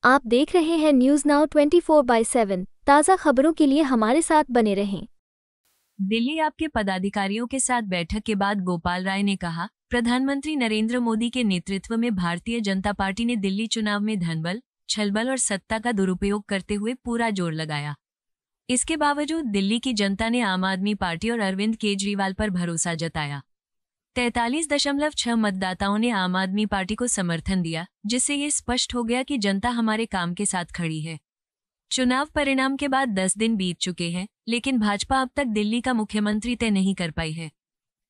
आप देख रहे हैं न्यूज नाउ 24/7। ताज़ा खबरों के लिए हमारे साथ बने रहें। दिल्ली आपके पदाधिकारियों के साथ बैठक के बाद गोपाल राय ने कहा, प्रधानमंत्री नरेंद्र मोदी के नेतृत्व में भारतीय जनता पार्टी ने दिल्ली चुनाव में धनबल, छलबल और सत्ता का दुरुपयोग करते हुए पूरा जोर लगाया। इसके बावजूद दिल्ली की जनता ने आम आदमी पार्टी और अरविंद केजरीवाल पर भरोसा जताया। 43.6 मतदाताओं ने आम आदमी पार्टी को समर्थन दिया, जिससे ये स्पष्ट हो गया कि जनता हमारे काम के साथ खड़ी है। चुनाव परिणाम के बाद 10 दिन बीत चुके हैं, लेकिन भाजपा अब तक दिल्ली का मुख्यमंत्री तय नहीं कर पाई है।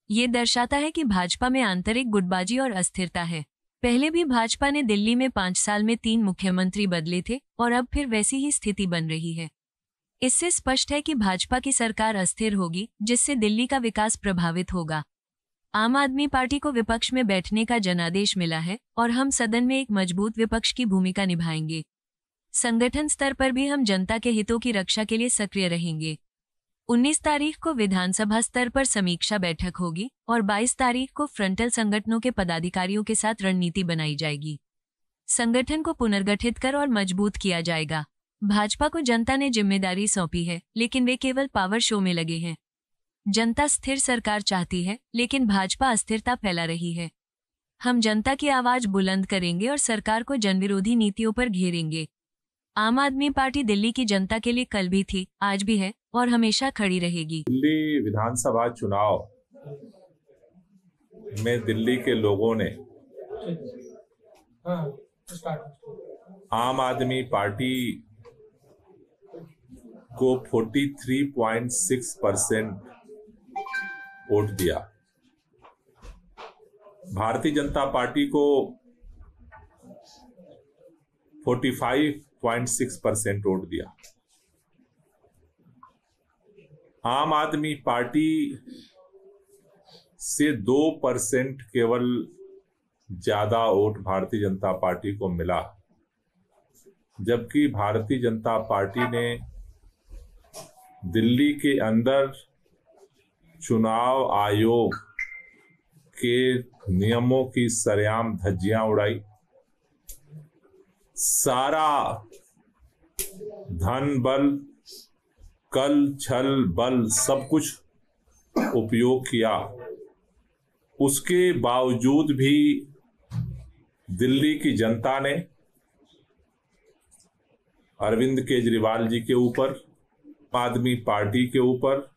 ये दर्शाता है कि भाजपा में आंतरिक गुटबाजी और अस्थिरता है। पहले भी भाजपा ने दिल्ली में 5 साल में 3 मुख्यमंत्री बदले थे और अब फिर वैसी ही स्थिति बन रही है। इससे स्पष्ट है कि भाजपा की सरकार अस्थिर होगी, जिससे दिल्ली का विकास प्रभावित होगा। आम आदमी पार्टी को विपक्ष में बैठने का जनादेश मिला है और हम सदन में एक मजबूत विपक्ष की भूमिका निभाएंगे। संगठन स्तर पर भी हम जनता के हितों की रक्षा के लिए सक्रिय रहेंगे। 19 तारीख को विधानसभा स्तर पर समीक्षा बैठक होगी और 22 तारीख को फ्रंटल संगठनों के पदाधिकारियों के साथ रणनीति बनाई जाएगी। संगठन को पुनर्गठित कर और मजबूत किया जाएगा। भाजपा को जनता ने जिम्मेदारी सौंपी है, लेकिन वे केवल पावर शो में लगे हैं। जनता स्थिर सरकार चाहती है, लेकिन भाजपा अस्थिरता फैला रही है। हम जनता की आवाज बुलंद करेंगे और सरकार को जनविरोधी नीतियों पर घेरेंगे। आम आदमी पार्टी दिल्ली की जनता के लिए कल भी थी, आज भी है और हमेशा खड़ी रहेगी। दिल्ली विधानसभा चुनाव में दिल्ली के लोगों ने आम आदमी पार्टी को 43.6% वोट दिया। भारतीय जनता पार्टी को 45.6% वोट दिया। आम आदमी पार्टी से 2% केवल ज्यादा वोट भारतीय जनता पार्टी को मिला, जबकि भारतीय जनता पार्टी ने दिल्ली के अंदर चुनाव आयोग के नियमों की सरेआम धज्जियां उड़ाई। सारा धन बल, कल छल बल सब कुछ उपयोग किया। उसके बावजूद भी दिल्ली की जनता ने अरविंद केजरीवाल जी के ऊपर, आम आदमी पार्टी के ऊपर,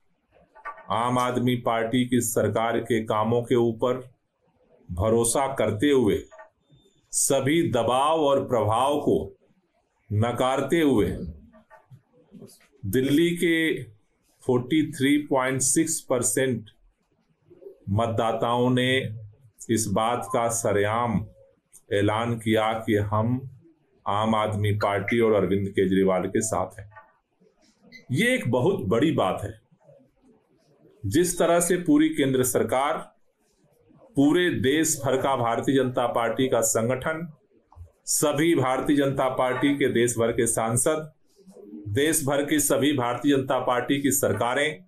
आम आदमी पार्टी की सरकार के कामों के ऊपर भरोसा करते हुए सभी दबाव और प्रभाव को नकारते हुए दिल्ली के 43.6% मतदाताओं ने इस बात का सरेआम ऐलान किया कि हम आम आदमी पार्टी और अरविंद केजरीवाल के साथ हैं। ये एक बहुत बड़ी बात है। जिस तरह से पूरी केंद्र सरकार, पूरे देश भर का भारतीय जनता पार्टी का संगठन, सभी भारतीय जनता पार्टी के देश भर के सांसद, देश भर की सभी भारतीय जनता पार्टी की सरकारें,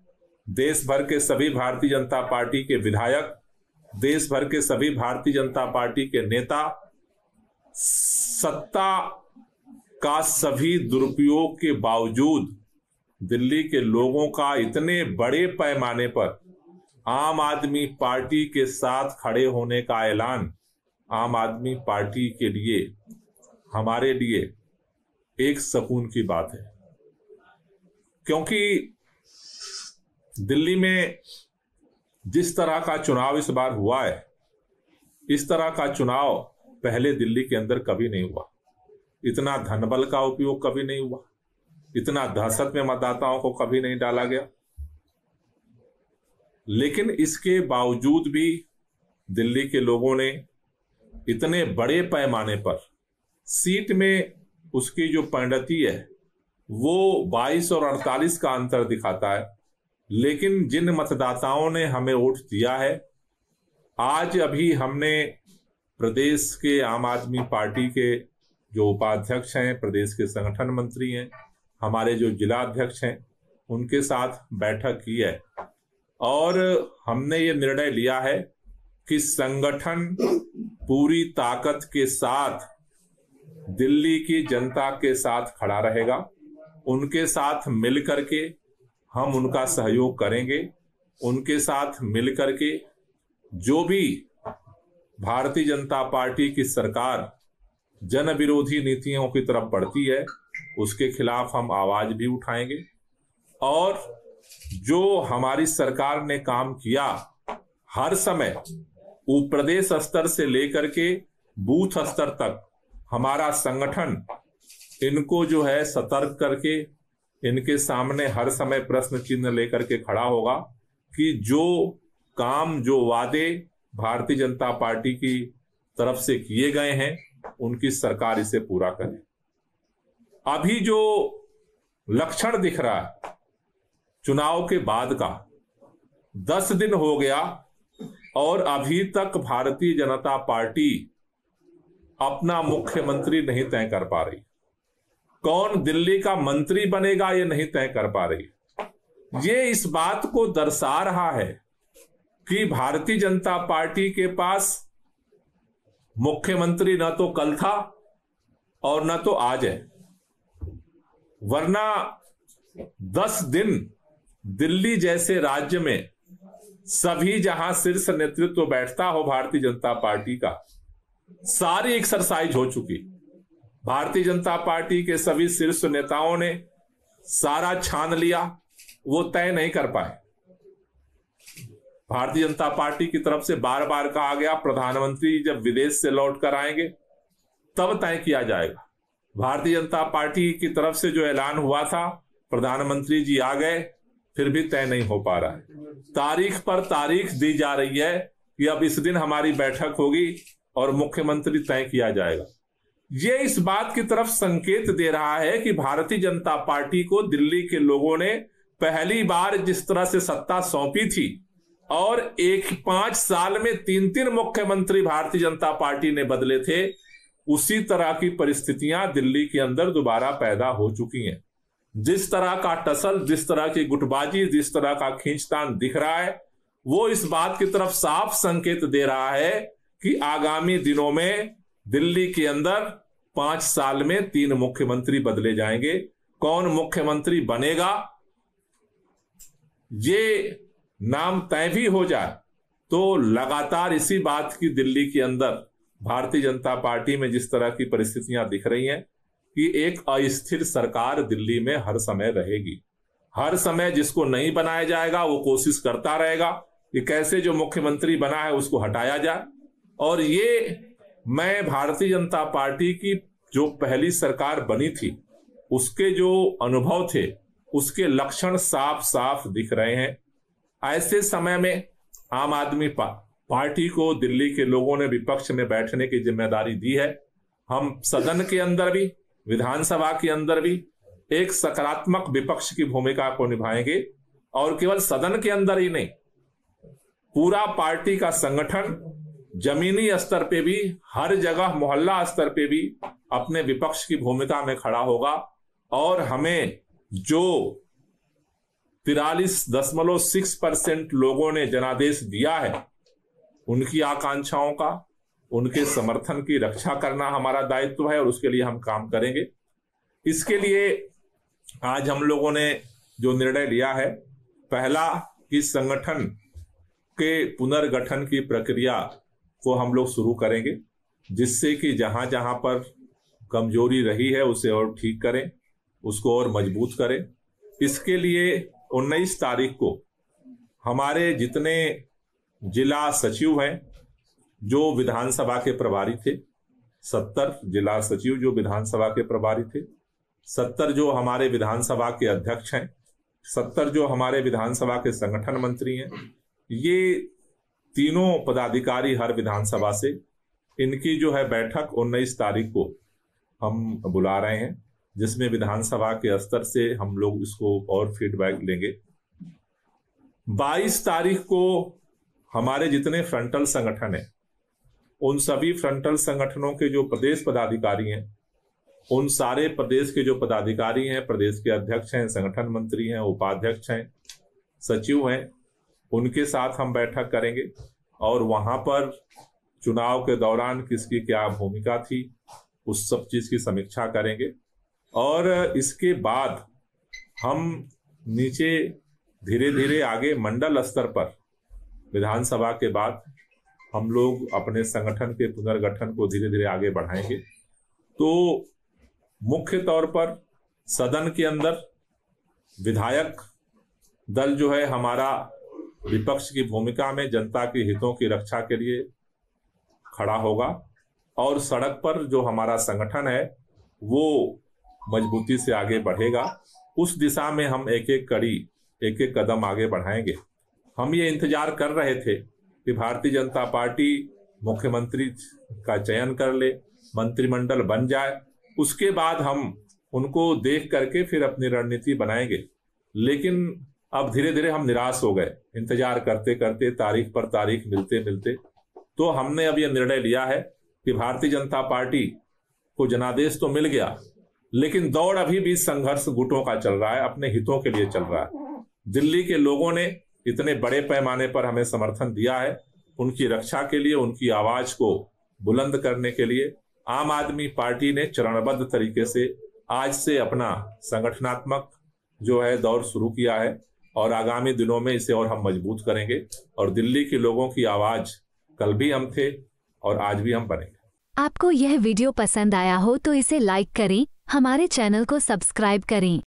देश भर के सभी भारतीय जनता पार्टी के विधायक, देश भर के सभी भारतीय जनता पार्टी के नेता सत्ता का सभी दुरुपयोग के बावजूद दिल्ली के लोगों का इतने बड़े पैमाने पर आम आदमी पार्टी के साथ खड़े होने का ऐलान आम आदमी पार्टी के लिए, हमारे लिए एक सुकून की बात है। क्योंकि दिल्ली में जिस तरह का चुनाव इस बार हुआ है, इस तरह का चुनाव पहले दिल्ली के अंदर कभी नहीं हुआ। इतना धनबल का उपयोग कभी नहीं हुआ, इतना दहशत में मतदाताओं को कभी नहीं डाला गया। लेकिन इसके बावजूद भी दिल्ली के लोगों ने इतने बड़े पैमाने पर सीट में उसकी जो परिणति है वो 22 और 48 का अंतर दिखाता है। लेकिन जिन मतदाताओं ने हमें वोट दिया है, आज अभी हमने प्रदेश के आम आदमी पार्टी के जो उपाध्यक्ष हैं, प्रदेश के संगठन मंत्री हैं, हमारे जो जिला अध्यक्ष हैं, उनके साथ बैठक की है और हमने ये निर्णय लिया है कि संगठन पूरी ताकत के साथ दिल्ली की जनता के साथ खड़ा रहेगा। उनके साथ मिल करके हम उनका सहयोग करेंगे। उनके साथ मिल करके जो भी भारतीय जनता पार्टी की सरकार जन विरोधी नीतियों की तरफ बढ़ती है उसके खिलाफ हम आवाज भी उठाएंगे। और जो हमारी सरकार ने काम किया हर समय प्रदेश स्तर से लेकर के बूथ स्तर तक हमारा संगठन इनको जो है सतर्क करके इनके सामने हर समय प्रश्न चिन्ह लेकर के खड़ा होगा कि जो काम जो वादे भारतीय जनता पार्टी की तरफ से किए गए हैं उनकी सरकार इसे पूरा करे। अभी जो लक्षण दिख रहा है चुनाव के बाद का 10 दिन हो गया और अभी तक भारतीय जनता पार्टी अपना मुख्यमंत्री नहीं तय कर पा रही। कौन दिल्ली का मंत्री बनेगा ये नहीं तय कर पा रही। ये इस बात को दर्शा रहा है कि भारतीय जनता पार्टी के पास मुख्यमंत्री न तो कल था और न तो आज है, वरना 10 दिन दिल्ली जैसे राज्य में सभी जहां शीर्ष नेतृत्व बैठता हो भारतीय जनता पार्टी का सारी एक्सरसाइज हो चुकी। भारतीय जनता पार्टी के सभी शीर्ष नेताओं ने सारा छान लिया, वो तय नहीं कर पाए। भारतीय जनता पार्टी की तरफ से बार बार कहा गया प्रधानमंत्री जब विदेश से लौट कर आएंगे तब तय किया जाएगा। भारतीय जनता पार्टी की तरफ से जो ऐलान हुआ था प्रधानमंत्री जी आ गए फिर भी तय नहीं हो पा रहा है। तारीख पर तारीख दी जा रही है कि अब इस दिन हमारी बैठक होगी और मुख्यमंत्री तय किया जाएगा। ये इस बात की तरफ संकेत दे रहा है कि भारतीय जनता पार्टी को दिल्ली के लोगों ने पहली बार जिस तरह से सत्ता सौंपी थी और 5 साल में 3 मुख्यमंत्री भारतीय जनता पार्टी ने बदले थे, उसी तरह की परिस्थितियां दिल्ली के अंदर दोबारा पैदा हो चुकी हैं। जिस तरह का टसल, जिस तरह की गुटबाजी, जिस तरह का खींचतान दिख रहा है वो इस बात की तरफ साफ संकेत दे रहा है कि आगामी दिनों में दिल्ली के अंदर 5 साल में 3 मुख्यमंत्री बदले जाएंगे। कौन मुख्यमंत्री बनेगा ये नाम तय भी हो जाए तो लगातार इसी बात की दिल्ली के अंदर भारतीय जनता पार्टी में जिस तरह की परिस्थितियां दिख रही हैं कि एक अस्थिर सरकार दिल्ली में हर समय रहेगी। हर समय जिसको नहीं बनाया जाएगा वो कोशिश करता रहेगा कि कैसे जो मुख्यमंत्री बना है उसको हटाया जाए। और ये मैं भारतीय जनता पार्टी की जो पहली सरकार बनी थी उसके जो अनुभव थे उसके लक्षण साफ साफ दिख रहे हैं। ऐसे समय में आम आदमी पार्टी को दिल्ली के लोगों ने विपक्ष में बैठने की जिम्मेदारी दी है। हम सदन के अंदर भी विधानसभा के अंदर भी एक सकारात्मक विपक्ष की भूमिका को निभाएंगे और केवल सदन के अंदर ही नहीं, पूरा पार्टी का संगठन जमीनी स्तर पे भी, हर जगह मोहल्ला स्तर पे भी अपने विपक्ष की भूमिका में खड़ा होगा। और हमें जो 43.6% लोगों ने जनादेश दिया है उनकी आकांक्षाओं का, उनके समर्थन की रक्षा करना हमारा दायित्व है और उसके लिए हम काम करेंगे। इसके लिए आज हम लोगों ने जो निर्णय लिया है, पहला कि संगठन के पुनर्गठन की प्रक्रिया को हम लोग शुरू करेंगे, जिससे कि जहां जहां पर कमजोरी रही है उसे और ठीक करें, उसको और मजबूत करें। इसके लिए 19 तारीख को हमारे जितने जिला सचिव हैं जो विधानसभा के प्रभारी थे, 70 जिला सचिव जो विधानसभा के प्रभारी थे, 70 जो हमारे विधानसभा के अध्यक्ष हैं, 70 जो हमारे विधानसभा के संगठन मंत्री हैं, ये तीनों पदाधिकारी हर विधानसभा से, इनकी जो है बैठक 19 तारीख को हम बुला रहे हैं, जिसमें विधानसभा के स्तर से हम लोग इसको और फीडबैक लेंगे। 22 तारीख को हमारे जितने फ्रंटल संगठन हैं उन सभी फ्रंटल संगठनों के जो प्रदेश पदाधिकारी हैं, उन सारे प्रदेश के जो पदाधिकारी हैं, प्रदेश के अध्यक्ष हैं, संगठन मंत्री हैं, उपाध्यक्ष हैं, सचिव हैं, उनके साथ हम बैठक करेंगे और वहां पर चुनाव के दौरान किसकी क्या भूमिका थी, उस सब चीज की समीक्षा करेंगे और इसके बाद हम नीचे धीरे धीरे आगे मंडल स्तर पर विधानसभा के बाद हम लोग अपने संगठन के पुनर्गठन को धीरे धीरे आगे बढ़ाएंगे। तो मुख्य तौर पर सदन के अंदर विधायक दल जो है हमारा विपक्ष की भूमिका में जनता के हितों की रक्षा के लिए खड़ा होगा और सड़क पर जो हमारा संगठन है वो मजबूती से आगे बढ़ेगा। उस दिशा में हम एक एक कड़ी एक एक कदम आगे बढ़ाएंगे। हम ये इंतजार कर रहे थे कि भारतीय जनता पार्टी मुख्यमंत्री का चयन कर ले, मंत्रिमंडल बन जाए, उसके बाद हम उनको देख करके फिर अपनी रणनीति बनाएंगे। लेकिन अब धीरे धीरे हम निराश हो गए इंतजार करते करते, तारीख पर तारीख मिलते मिलते। तो हमने अब यह निर्णय लिया है कि भारतीय जनता पार्टी को जनादेश तो मिल गया, लेकिन दौड़ अभी भी संघर्ष गुटों का चल रहा है, अपने हितों के लिए चल रहा है। दिल्ली के लोगों ने इतने बड़े पैमाने पर हमें समर्थन दिया है, उनकी रक्षा के लिए, उनकी आवाज को बुलंद करने के लिए आम आदमी पार्टी ने चरणबद्ध तरीके से आज से अपना संगठनात्मक जो है दौर शुरू किया है और आगामी दिनों में इसे और हम मजबूत करेंगे। और दिल्ली के लोगों की आवाज कल भी हम थे और आज भी हम बनेंगे। आपको यह वीडियो पसंद आया हो तो इसे लाइक करें, हमारे चैनल को सब्सक्राइब करें।